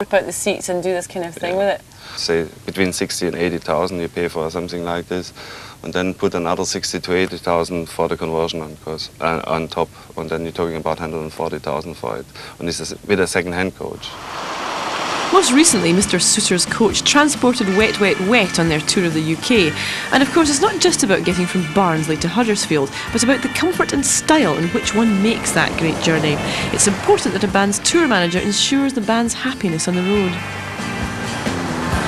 rip out the seats and do this kind of thing with it? Say between 60 and 80,000 you pay for something like this, and then put another 60 to 80,000 for the conversion on top, and then you're talking about 140,000 for it. And this is with a second-hand coach. Most recently, Mr. Souter's coach transported Wet Wet Wet on their tour of the UK. And of course, it's not just about getting from Barnsley to Huddersfield, but about the comfort and style in which one makes that great journey. It's important that a band's tour manager ensures the band's happiness on the road.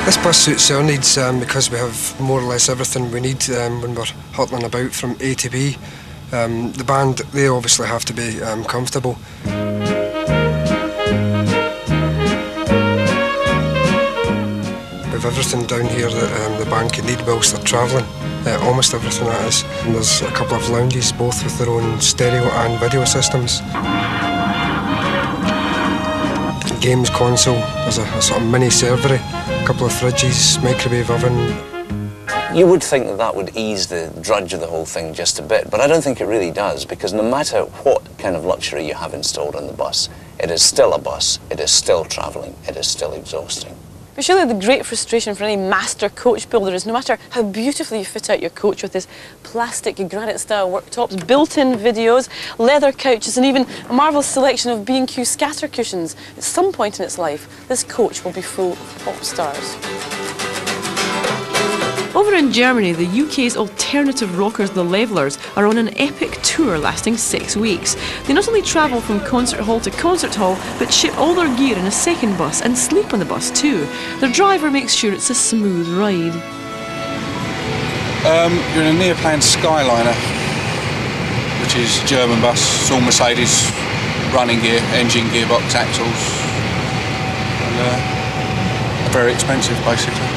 This bus suits our needs because we have more or less everything we need when we're hurtling about from A to B. The band, they obviously have to be comfortable. We've everything down here that the band can need whilst they're travelling, almost everything that is. And there's a couple of lounges, both with their own stereo and video systems. Games console, there's a sort of mini servery, a couple of fridges, microwave oven. You would think that that would ease the drudge of the whole thing just a bit, but I don't think it really does, because no matter what kind of luxury you have installed on the bus, it is still a bus, it is still travelling, it is still exhausting. But surely the great frustration for any master coach builder is no matter how beautifully you fit out your coach with this plastic granite-style worktops, built-in videos, leather couches and even a marvellous selection of B&Q scatter cushions, at some point in its life, this coach will be full of pop stars. Over in Germany, the UK's alternative rockers, the Levellers, are on an epic tour lasting 6 weeks. They not only travel from concert hall to concert hall, but ship all their gear in a second bus and sleep on the bus too. Their driver makes sure it's a smooth ride. You're in a Neoplan Skyliner, which is a German bus. It's all Mercedes running gear, engine, gearbox, axles, and very expensive basically.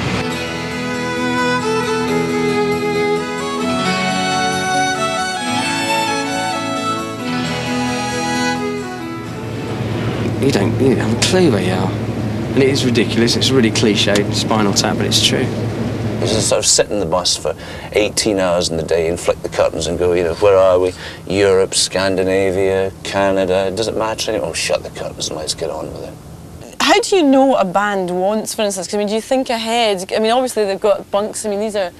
You don't have a clue where you are. And it is ridiculous, it's really cliched, Spinal Tap, but it's true. You just sort of sit in the bus for 18 hours in the day and flick the curtains and go, you know, where are we? Europe, Scandinavia, Canada, it doesn't matter anymore. Oh, shut the curtains and let's get on with it. How do you know what a band wants, for instance? 'Cause, I mean, do you think ahead? I mean, obviously they've got bunks, I mean, these are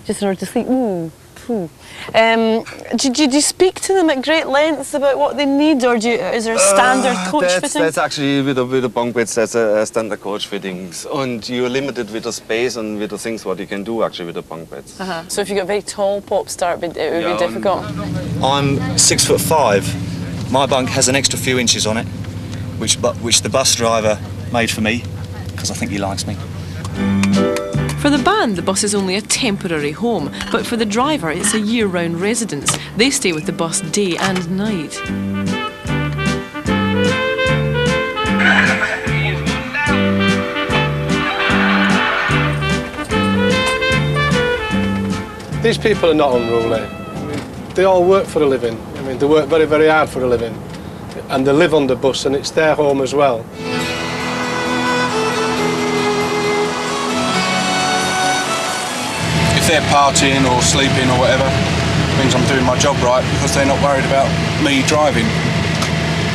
just in order to sleep. Ooh. Do you speak to them at great lengths about what they need, or is there a standard coach fitting? That's actually with the bunk beds, that's a standard coach fittings, and you're limited with the space and with the things what you can do actually with the bunk beds. So if you got a very tall pop star, it would be difficult. I'm 6'5". My bunk has an extra few inches on it, which the bus driver made for me because I think he likes me. For the band, the bus is only a temporary home, but for the driver, it's a year-round residence. They stay with the bus day and night. These people are not unruly. I mean, they all work for a living. I mean, they work very, very hard for a living. And they live on the bus, and it's their home as well. If they're partying or sleeping or whatever, it means I'm doing my job right because they're not worried about me driving.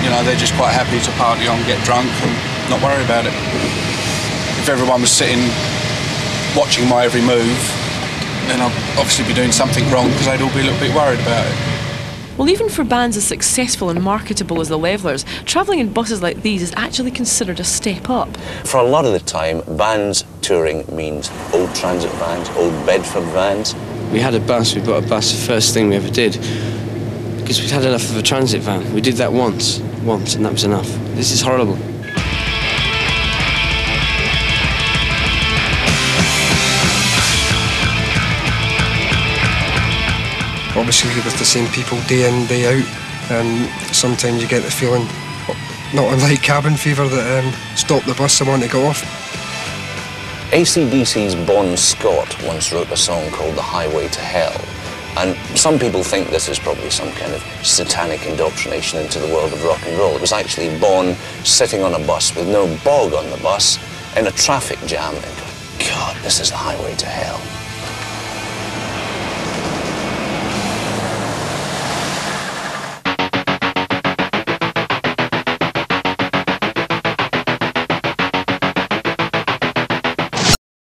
You know, they're just quite happy to party on, get drunk and not worry about it. If everyone was sitting watching my every move, then I'd obviously be doing something wrong because they'd all be a little bit worried about it. Well, even for bands as successful and marketable as the Levellers, travelling in buses like these is actually considered a step up. For a lot of the time, bands touring means old transit vans, old Bedford vans. We had a bus, we bought a bus, the first thing we ever did, because we'd had enough of a transit van. We did that once, and that was enough. This is horrible. Obviously you're with the same people day in, day out, and sometimes you get the feeling, not unlike cabin fever, that stop the bus, I want to go off. AC/DC's Bon Scott once wrote a song called The Highway to Hell, and some people think this is probably some kind of satanic indoctrination into the world of rock and roll. It was actually Bon sitting on a bus with no bog on the bus in a traffic jam and going, God, this is the highway to hell.